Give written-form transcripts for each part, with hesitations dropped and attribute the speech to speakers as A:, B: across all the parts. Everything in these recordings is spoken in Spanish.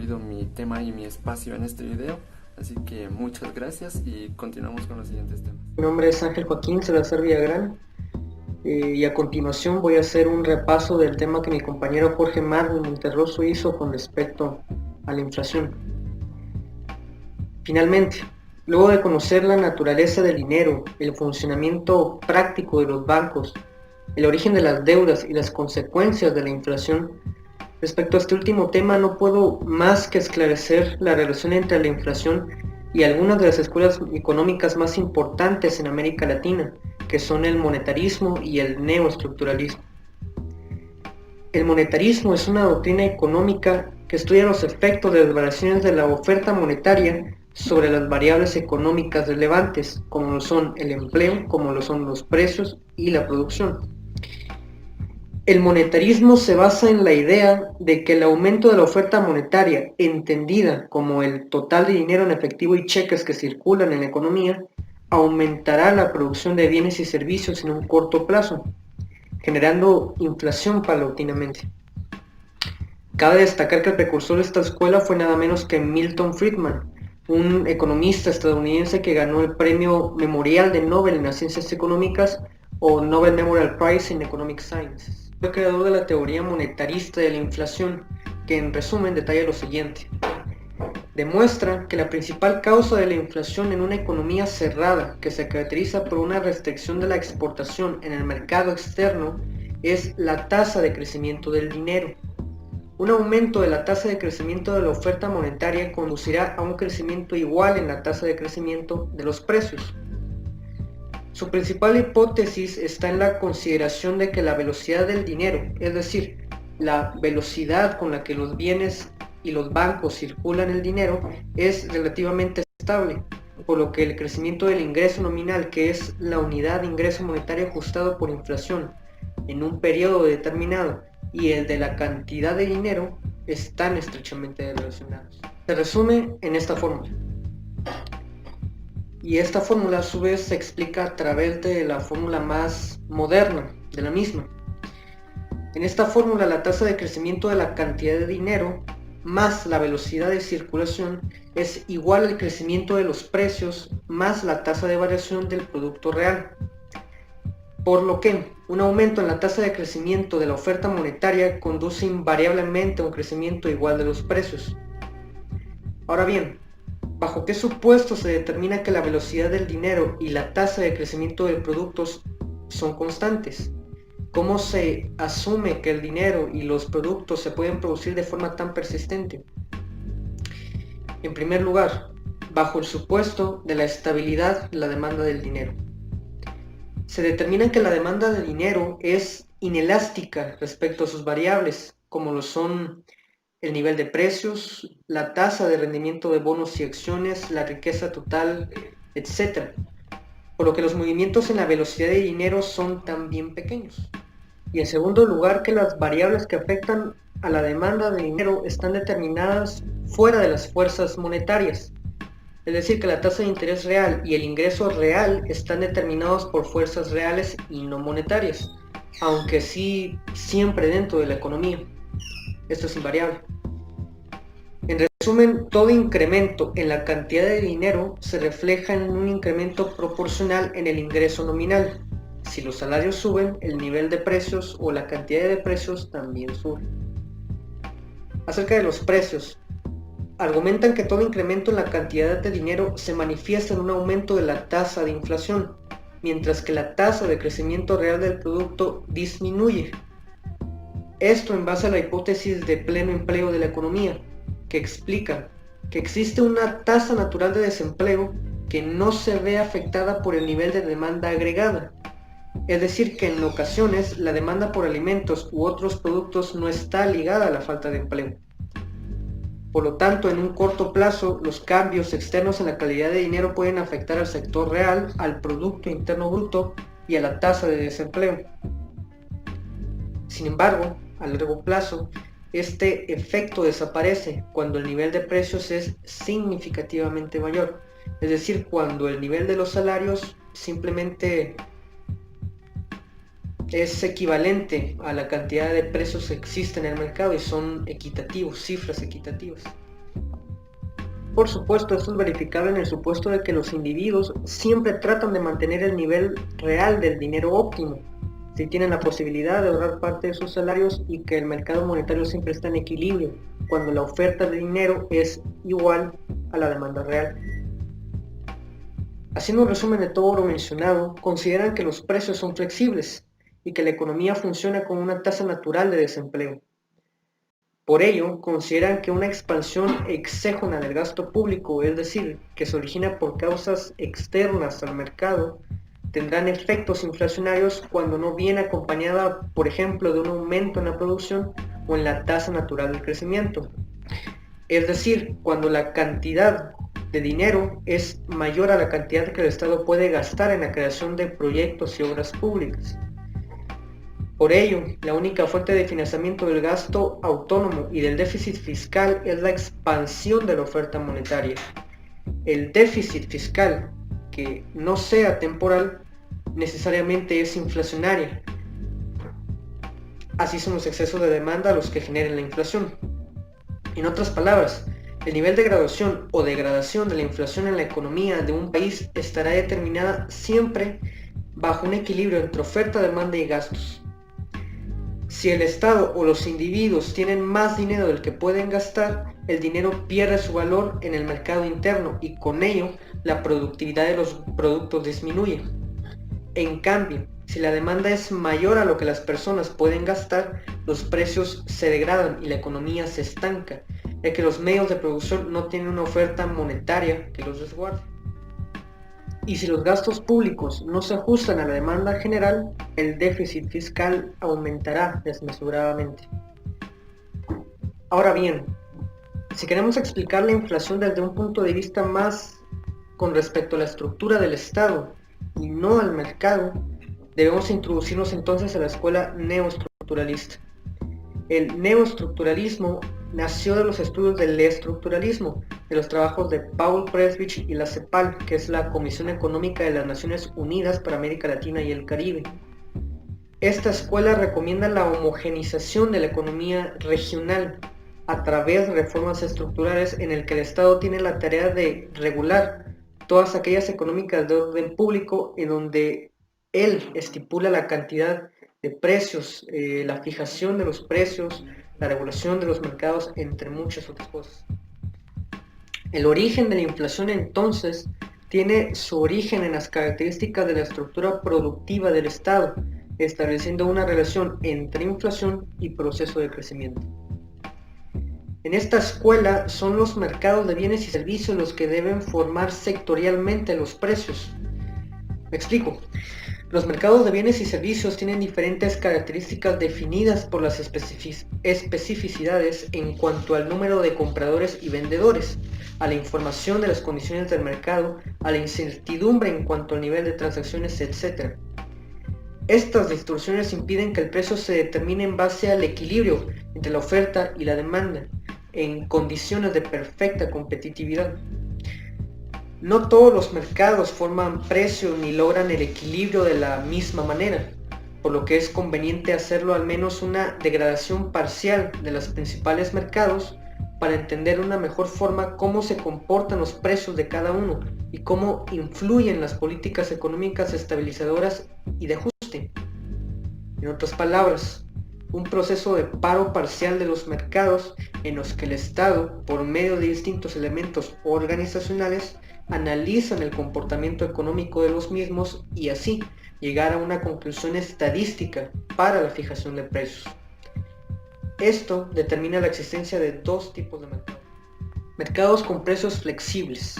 A: servido mi tema y mi espacio en este video. Así que muchas gracias y continuamos con los siguientes temas.
B: Mi nombre es Ángel Joaquín Salazar Villagrán y a continuación voy a hacer un repaso del tema que mi compañero Jorge Marvin Monterroso hizo con respecto a la inflación. Finalmente, luego de conocer la naturaleza del dinero, el funcionamiento práctico de los bancos, el origen de las deudas y las consecuencias de la inflación, respecto a este último tema no puedo más que esclarecer la relación entre la inflación y algunas de las escuelas económicas más importantes en América Latina, que son el monetarismo y el neoestructuralismo. El monetarismo es una doctrina económica que estudia los efectos de las variaciones de la oferta monetaria sobre las variables económicas relevantes, como lo son el empleo, como lo son los precios y la producción. El monetarismo se basa en la idea de que el aumento de la oferta monetaria, entendida como el total de dinero en efectivo y cheques que circulan en la economía, aumentará la producción de bienes y servicios en un corto plazo, generando inflación paulatinamente. Cabe destacar que el precursor de esta escuela fue nada menos que Milton Friedman, un economista estadounidense que ganó el premio Memorial de Nobel en las Ciencias Económicas o Nobel Memorial Prize in Economic Sciences. Fue el creador de la teoría monetarista de la inflación, que en resumen detalla lo siguiente. Demuestra que la principal causa de la inflación en una economía cerrada, que se caracteriza por una restricción de la exportación en el mercado externo, es la tasa de crecimiento del dinero. Un aumento de la tasa de crecimiento de la oferta monetaria conducirá a un crecimiento igual en la tasa de crecimiento de los precios. Su principal hipótesis está en la consideración de que la velocidad del dinero, es decir, la velocidad con la que los bienes y los bancos circulan el dinero, es relativamente estable, por lo que el crecimiento del ingreso nominal, que es la unidad de ingreso monetario ajustado por inflación en un periodo determinado, y el de la cantidad de dinero están estrechamente relacionados. Se resume en esta fórmula. Y esta fórmula a su vez se explica a través de la fórmula más moderna de la misma. En esta fórmula la tasa de crecimiento de la cantidad de dinero más la velocidad de circulación es igual al crecimiento de los precios más la tasa de variación del producto real. Por lo que un aumento en la tasa de crecimiento de la oferta monetaria conduce invariablemente a un crecimiento igual de los precios. Ahora bien, ¿bajo qué supuesto se determina que la velocidad del dinero y la tasa de crecimiento de productos son constantes? ¿Cómo se asume que el dinero y los productos se pueden producir de forma tan persistente? En primer lugar, bajo el supuesto de la estabilidad de la demanda del dinero. Se determina que la demanda de dinero es inelástica respecto a sus variables, como lo son el nivel de precios, la tasa de rendimiento de bonos y acciones, la riqueza total, etc. Por lo que los movimientos en la velocidad de dinero son también pequeños. Y en segundo lugar, que las variables que afectan a la demanda de dinero están determinadas fuera de las fuerzas monetarias. Es decir, que la tasa de interés real y el ingreso real están determinados por fuerzas reales y no monetarias, aunque sí siempre dentro de la economía. Esto es invariable. En resumen, todo incremento en la cantidad de dinero se refleja en un incremento proporcional en el ingreso nominal. Si los salarios suben, el nivel de precios o la cantidad de precios también sube. Acerca de los precios, argumentan que todo incremento en la cantidad de dinero se manifiesta en un aumento de la tasa de inflación, mientras que la tasa de crecimiento real del producto disminuye. Esto en base a la hipótesis de pleno empleo de la economía, que explica que existe una tasa natural de desempleo que no se ve afectada por el nivel de demanda agregada. Es decir, que en ocasiones la demanda por alimentos u otros productos no está ligada a la falta de empleo. Por lo tanto, en un corto plazo, los cambios externos en la calidad de dinero pueden afectar al sector real, al Producto Interno Bruto y a la tasa de desempleo. Sin embargo, a largo plazo, este efecto desaparece cuando el nivel de precios es significativamente mayor, es decir, cuando el nivel de los salarios simplemente es equivalente a la cantidad de precios que existe en el mercado y son equitativos, cifras equitativas. por supuesto, esto es verificable en el supuesto de que los individuos siempre tratan de mantener el nivel real del dinero óptimo, si tienen la posibilidad de ahorrar parte de sus salarios y que el mercado monetario siempre está en equilibrio, cuando la oferta de dinero es igual a la demanda real. Haciendo un resumen de todo lo mencionado, consideran que los precios son flexibles y que la economía funciona con una tasa natural de desempleo. Por ello, consideran que una expansión exógena del gasto público, es decir, que se origina por causas externas al mercado, tendrán efectos inflacionarios cuando no viene acompañada, por ejemplo, de un aumento en la producción o en la tasa natural del crecimiento. Es decir, cuando la cantidad de dinero es mayor a la cantidad que el Estado puede gastar en la creación de proyectos y obras públicas. Por ello, la única fuente de financiamiento del gasto autónomo y del déficit fiscal es la expansión de la oferta monetaria. El déficit fiscal, que no sea temporal, necesariamente es inflacionaria. Así son los excesos de demanda los que generan la inflación. En otras palabras, el nivel de graduación o degradación de la inflación en la economía de un país estará determinada siempre bajo un equilibrio entre oferta, demanda y gastos. Si el Estado o los individuos tienen más dinero del que pueden gastar, el dinero pierde su valor en el mercado interno y con ello la productividad de los productos disminuye. En cambio, si la demanda es mayor a lo que las personas pueden gastar, los precios se degradan y la economía se estanca, ya que los medios de producción no tienen una oferta monetaria que los resguarde. Y si los gastos públicos no se ajustan a la demanda general, el déficit fiscal aumentará desmesuradamente. Ahora bien, si queremos explicar la inflación desde un punto de vista más con respecto a la estructura del Estado y no al mercado, debemos introducirnos entonces a la escuela neoestructuralista. El neoestructuralismo nació de los estudios del estructuralismo, de los trabajos de Paul Presswich y la CEPAL, que es la Comisión Económica de las Naciones Unidas para América Latina y el Caribe. Esta escuela recomienda la homogenización de la economía regional a través de reformas estructurales en el que el Estado tiene la tarea de regular todas aquellas económicas de orden público en donde él estipula la cantidad de precios, la fijación de los precios, la regulación de los mercados, entre muchas otras cosas. El origen de la inflación entonces tiene su origen en las características de la estructura productiva del Estado, estableciendo una relación entre inflación y proceso de crecimiento. En esta escuela son los mercados de bienes y servicios los que deben formar sectorialmente los precios. Me explico. Los mercados de bienes y servicios tienen diferentes características definidas por las especificidades en cuanto al número de compradores y vendedores, a la información de las condiciones del mercado, a la incertidumbre en cuanto al nivel de transacciones, etc. Estas distorsiones impiden que el precio se determine en base al equilibrio entre la oferta y la demanda, en condiciones de perfecta competitividad. No todos los mercados forman precios ni logran el equilibrio de la misma manera, por lo que es conveniente hacerlo al menos una degradación parcial de los principales mercados para entender de una mejor forma cómo se comportan los precios de cada uno y cómo influyen las políticas económicas estabilizadoras y de ajuste. En otras palabras, un proceso de paro parcial de los mercados en los que el Estado, por medio de distintos elementos organizacionales, analizan el comportamiento económico de los mismos y así llegar a una conclusión estadística para la fijación de precios. Esto determina la existencia de dos tipos de mercados. Mercados con precios flexibles.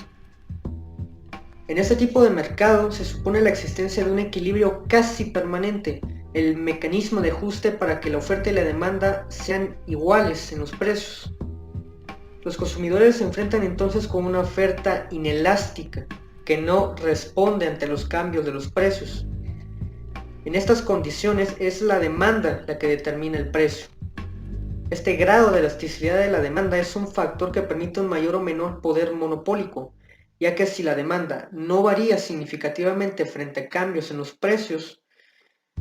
B: En este tipo de mercado se supone la existencia de un equilibrio casi permanente, el mecanismo de ajuste para que la oferta y la demanda sean iguales en los precios. Los consumidores se enfrentan entonces con una oferta inelástica que no responde ante los cambios de los precios. En estas condiciones es la demanda la que determina el precio. Este grado de elasticidad de la demanda es un factor que permite un mayor o menor poder monopólico, ya que si la demanda no varía significativamente frente a cambios en los precios,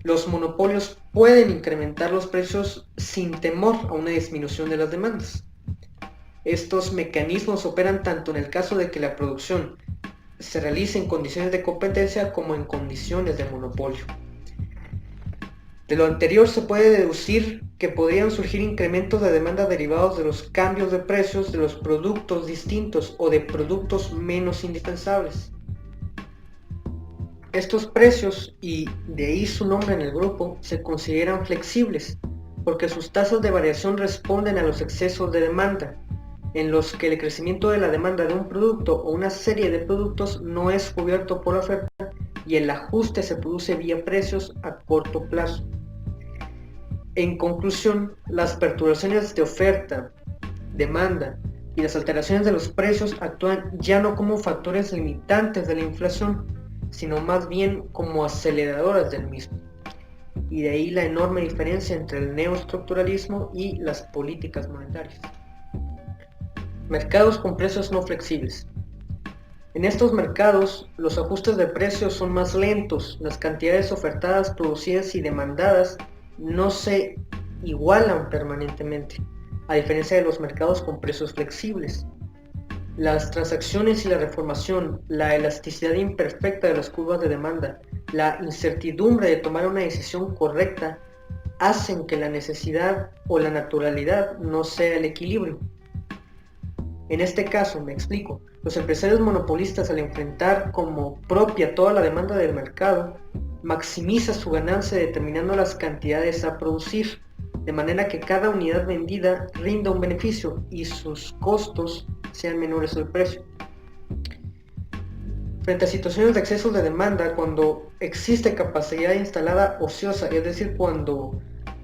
B: los monopolios pueden incrementar los precios sin temor a una disminución de las demandas. Estos mecanismos operan tanto en el caso de que la producción se realice en condiciones de competencia como en condiciones de monopolio. De lo anterior se puede deducir que podrían surgir incrementos de demanda derivados de los cambios de precios de los productos distintos o de productos menos indispensables. Estos precios, y de ahí su nombre en el grupo, se consideran flexibles porque sus tasas de variación responden a los excesos de demanda, en los que el crecimiento de la demanda de un producto o una serie de productos no es cubierto por la oferta y el ajuste se produce vía precios a corto plazo. En conclusión, las perturbaciones de oferta, demanda y las alteraciones de los precios actúan ya no como factores limitantes de la inflación, sino más bien como aceleradoras del mismo. Y de ahí la enorme diferencia entre el neoestructuralismo y las políticas monetarias. Mercados con precios no flexibles. En estos mercados, los ajustes de precios son más lentos, las cantidades ofertadas, producidas y demandadas no se igualan permanentemente, a diferencia de los mercados con precios flexibles. Las transacciones y la reformación, la elasticidad imperfecta de las curvas de demanda, la incertidumbre de tomar una decisión correcta, hacen que la necesidad o la naturalidad no sea el equilibrio. En este caso, me explico, los empresarios monopolistas al enfrentar como propia toda la demanda del mercado, maximiza su ganancia determinando las cantidades a producir, de manera que cada unidad vendida rinda un beneficio y sus costos sean menores al precio. Frente a situaciones de exceso de demanda, cuando existe capacidad instalada ociosa, es decir, cuando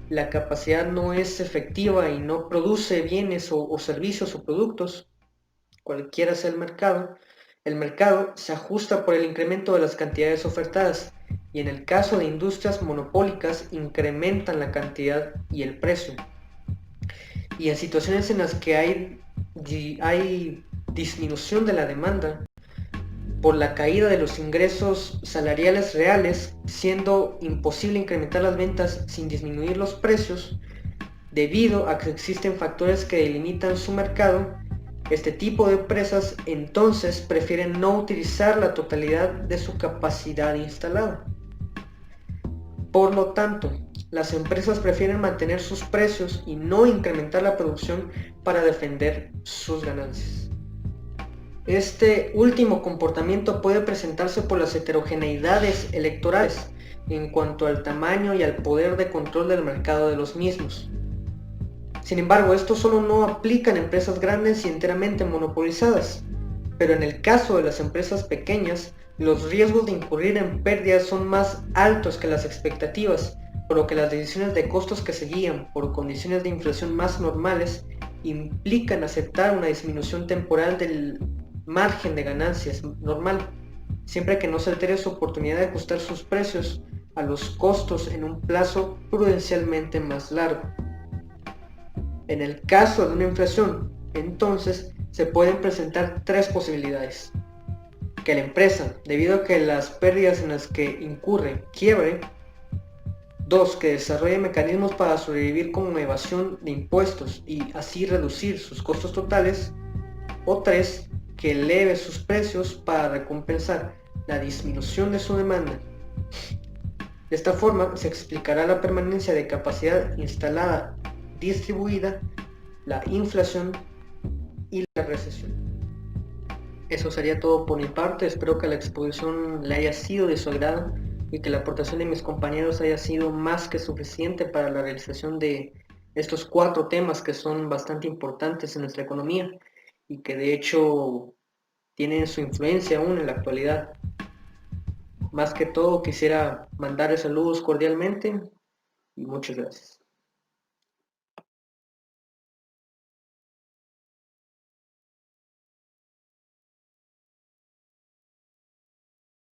B: la capacidad no es efectiva y no produce bienes o servicios o productos, cualquiera sea el mercado se ajusta por el incremento de las cantidades ofertadas y en el caso de industrias monopólicas incrementan la cantidad y el precio. Y en situaciones en las que hay disminución de la demanda por la caída de los ingresos salariales reales, siendo imposible incrementar las ventas sin disminuir los precios, debido a que existen factores que delimitan su mercado, este tipo de empresas entonces prefieren no utilizar la totalidad de su capacidad instalada. Por lo tanto, las empresas prefieren mantener sus precios y no incrementar la producción para defender sus ganancias. Este último comportamiento puede presentarse por las heterogeneidades electorales en cuanto al tamaño y al poder de control del mercado de los mismos. Sin embargo, esto solo no aplica en empresas grandes y enteramente monopolizadas, pero en el caso de las empresas pequeñas, los riesgos de incurrir en pérdidas son más altos que las expectativas, por lo que las decisiones de costos que se guían por condiciones de inflación más normales implican aceptar una disminución temporal del margen de ganancias normal, siempre que no se altere su oportunidad de ajustar sus precios a los costos en un plazo prudencialmente más largo. En el caso de una inflación, entonces, se pueden presentar tres posibilidades. Que la empresa, debido a que las pérdidas en las que incurre, quiebre. 2. Que desarrolle mecanismos para sobrevivir como evasión de impuestos y así reducir sus costos totales. O 3. Que eleve sus precios para recompensar la disminución de su demanda. De esta forma se explicará la permanencia de capacidad instalada distribuida, la inflación y la recesión. Eso sería todo por mi parte. Espero que la exposición le haya sido de su agrado y que la aportación de mis compañeros haya sido más que suficiente para la realización de estos 4 temas que son bastante importantes en nuestra economía y que de hecho tienen su influencia aún en la actualidad. Más que todo quisiera mandarles saludos cordialmente y muchas gracias.